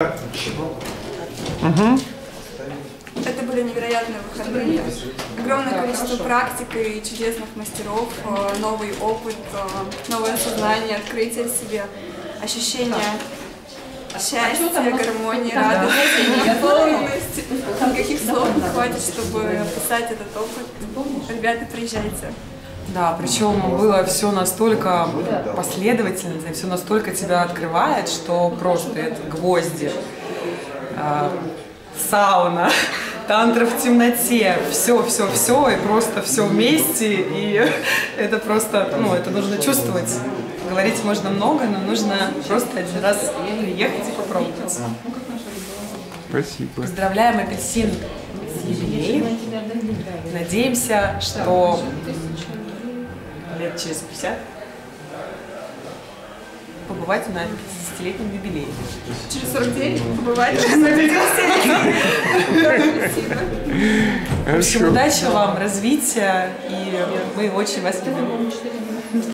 Это были невероятные выходные. Огромное количество практик и чудесных мастеров, новый опыт, новое сознание, открытие в себе, ощущение счастья, гармонии, радости, полности. Никаких слов не хватит, чтобы описать этот опыт. Ребята, приезжайте. Да, причем было все настолько последовательно, все настолько тебя открывает, что просто это гвозди, сауна, тантра в темноте, все, и просто все вместе, и это просто, это нужно чувствовать. Говорить можно много, но нужно просто один раз приехать и попробовать. Спасибо. Поздравляем Апельсин с юбилеем. Надеемся, что лет через 50 побывать на 50-летнем юбилее. Через 49 побывать на 50-летнем. В общем, удачи вам, развития, и мы очень вас любим.